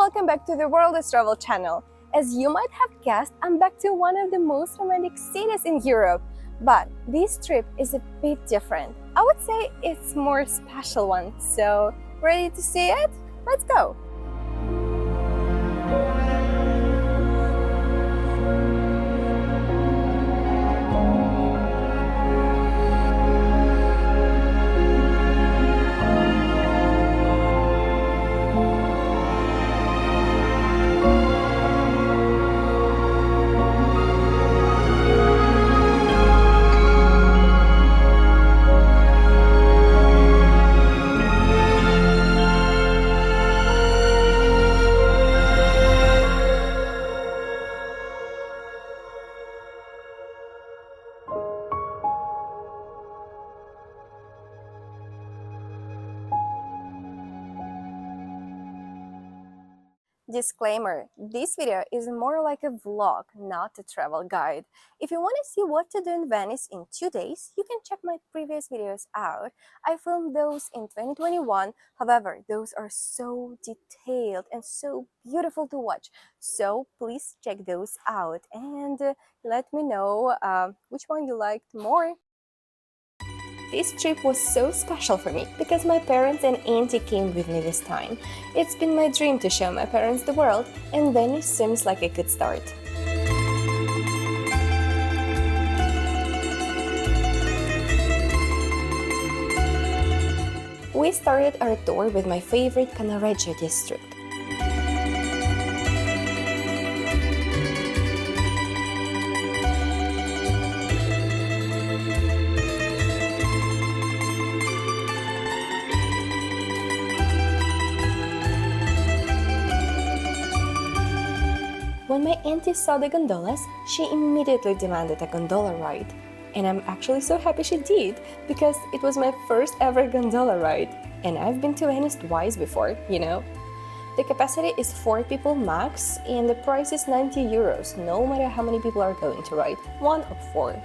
welcome back to the World is Travel channel. As you might have guessed, I'm back to one of the most romantic cities in Europe. But this trip is a bit different. I would say it's more special one. So, ready to see it? Let's go! Disclaimer, this video is more like a vlog, not a travel guide. If you want to see what to do in Venice in 2 days, you can check my previous videos out. I filmed those in 2021, however, those are so detailed and so beautiful to watch. So please check those out and let me know which one you liked more. This trip was so special for me because my parents and auntie came with me this time. It's been my dream to show my parents the world, and Venice seems like a good start. We started our tour with my favorite Cannaregio district. When my auntie saw the gondolas, she immediately demanded a gondola ride. And I'm actually so happy she did, because it was my first ever gondola ride. And I've been to Venice twice before, you know. The capacity is 4 people max, and the price is 90 euros, no matter how many people are going to ride, 1 or 4.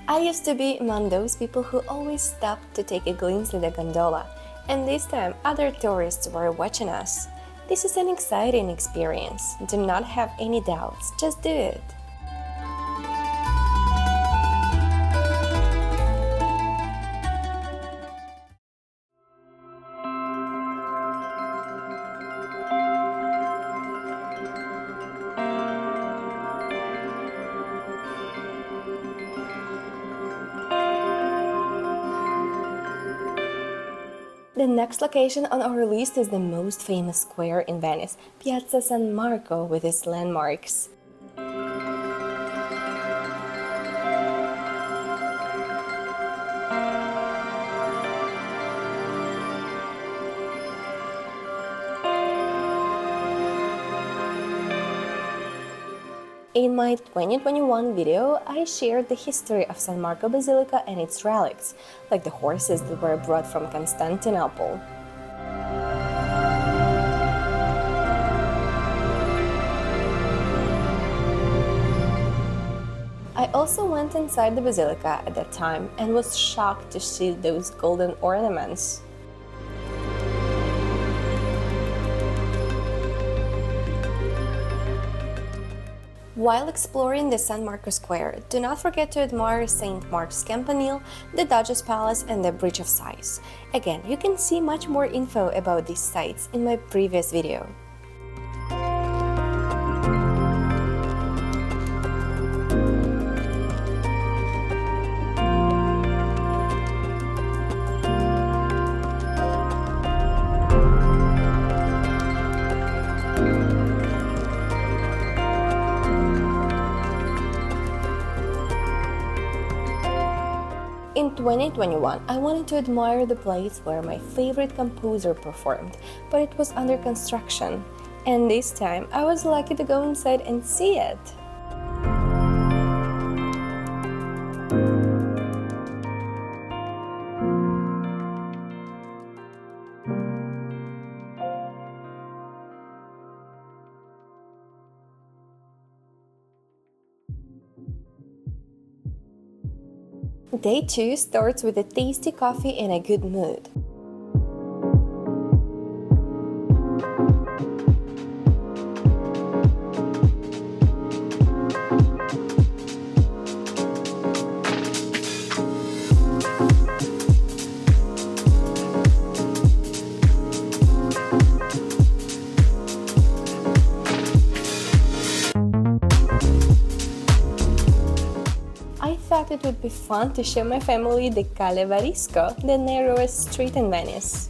I used to be among those people who always stopped to take a glimpse at the gondola, and this time other tourists were watching us. This is an exciting experience. Do not have any doubts, just do it. The next location on our list is the most famous square in Venice, Piazza San Marco, with its landmarks. In my 2021 video, I shared the history of San Marco Basilica and its relics, like the horses that were brought from Constantinople. I also went inside the basilica at that time and was shocked to see those golden ornaments. While exploring the San Marco Square, do not forget to admire St. Mark's Campanile, the Doge's Palace and the Bridge of Sighs. Again, you can see much more info about these sites in my previous video. In 2021, I wanted to admire the place where my favorite composer performed, but it was under construction. And this time, I was lucky to go inside and see it. Day 2 starts with a tasty coffee and a good mood. I thought it would be fun to show my family the Calle Varisco, the narrowest street in Venice.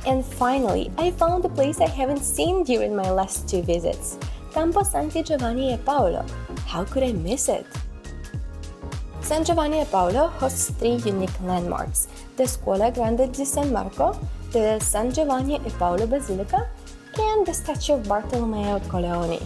And finally, I found a place I haven't seen during my last 2 visits, Campo Santi Giovanni e Paolo. How could I miss it? San Giovanni e Paolo hosts 3 unique landmarks, the Scuola Grande di San Marco, the San Giovanni e Paolo Basilica, and the statue of Bartolomeo Colleoni.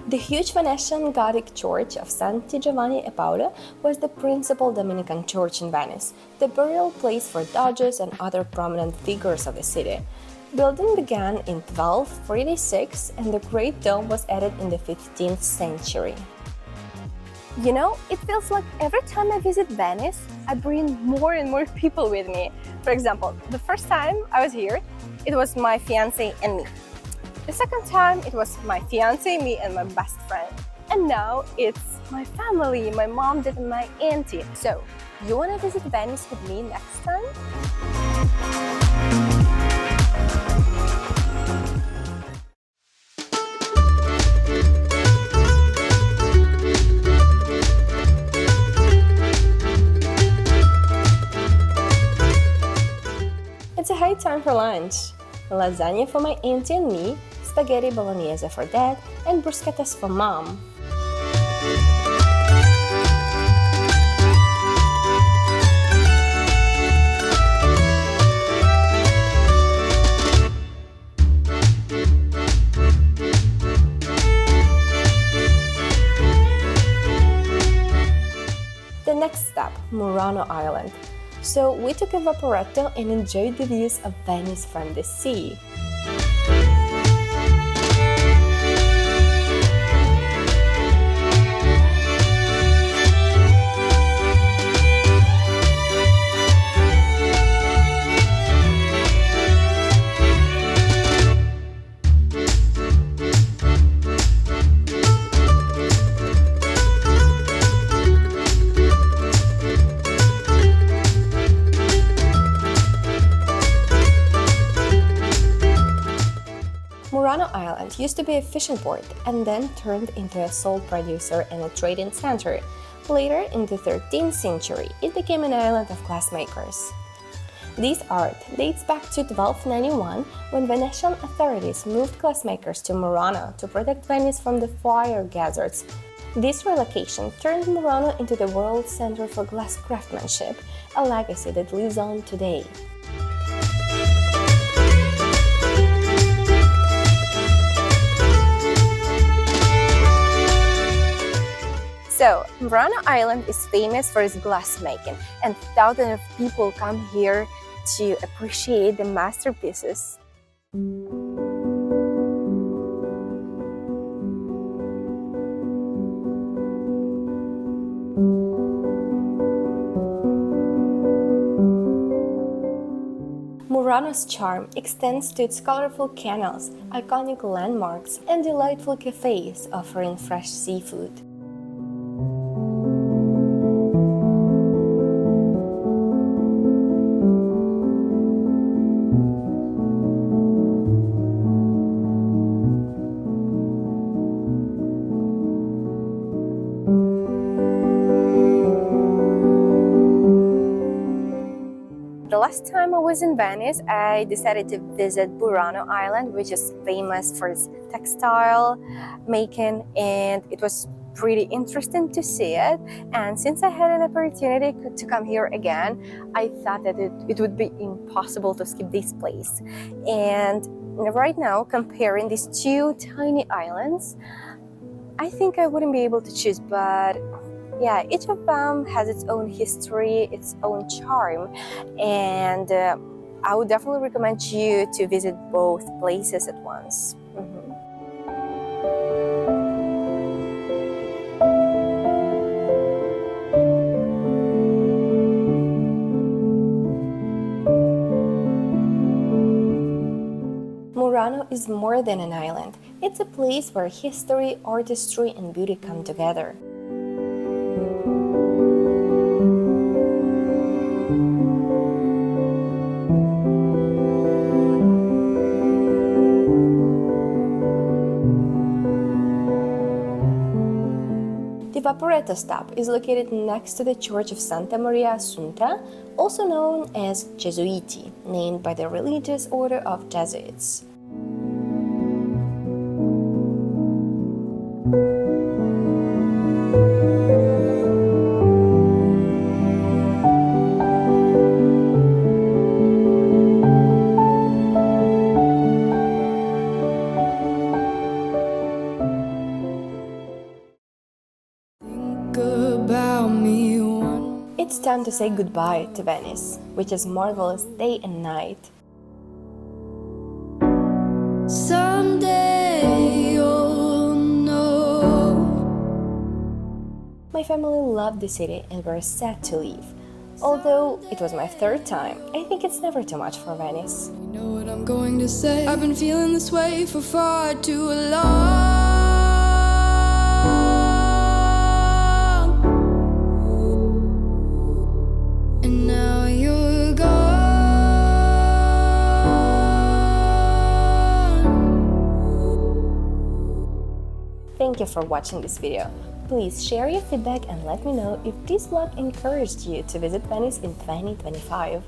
The huge Venetian Gothic church of Santi Giovanni e Paolo was the principal Dominican church in Venice, the burial place for Doges and other prominent figures of the city. Building began in 1246 and the Great Dome was added in the 15th century. You know, it feels like every time I visit Venice, I bring more and more people with me. For example, the first time I was here, it was my fiancé and me. The second time, it was my fiancé, me, and my best friend. And now it's my family, my mom, dad, and my auntie. So, you wanna visit Venice with me next time? It's a high time for lunch. Lasagna for my auntie and me, spaghetti bolognese for dad, and bruschettas for mom. The next stop, Murano Island. So we took a vaporetto and enjoyed the views of Venice from the sea. Murano Island used to be a fishing port and then turned into a salt producer and a trading center. Later, in the 13th century, it became an island of glassmakers. This art dates back to 1291 when Venetian authorities moved glassmakers to Murano to protect Venice from the fire hazards. This relocation turned Murano into the world center for glass craftsmanship, a legacy that lives on today. So, Murano Island is famous for its glassmaking, and thousands of people come here to appreciate the masterpieces. Murano's charm extends to its colorful canals, iconic landmarks, and delightful cafes offering fresh seafood. The last time I was in Venice, I decided to visit Murano Island, which is famous for its textile making, and it was pretty interesting to see it. And since I had an opportunity to come here again, I thought that it would be impossible to skip this place. And right now, comparing these two tiny islands, I think I wouldn't be able to choose, but yeah, each of them has its own history, its own charm, and I would definitely recommend you to visit both places at once. Murano is more than an island. It's a place where history, artistry, and beauty come together. The Vaporetto stop is located next to the Church of Santa Maria Assunta, also known as Gesuiti, named by the religious order of Jesuits. It's time to say goodbye to Venice, which is marvelous day and night. Someday you'll know. My family loved the city and were sad to leave. Although it was my third time, I think it's never too much for Venice. You know what I'm going to say? I've been feeling this way for far too long. Thank you for watching this video. Please share your feedback and let me know if this vlog encouraged you to visit Venice in 2025.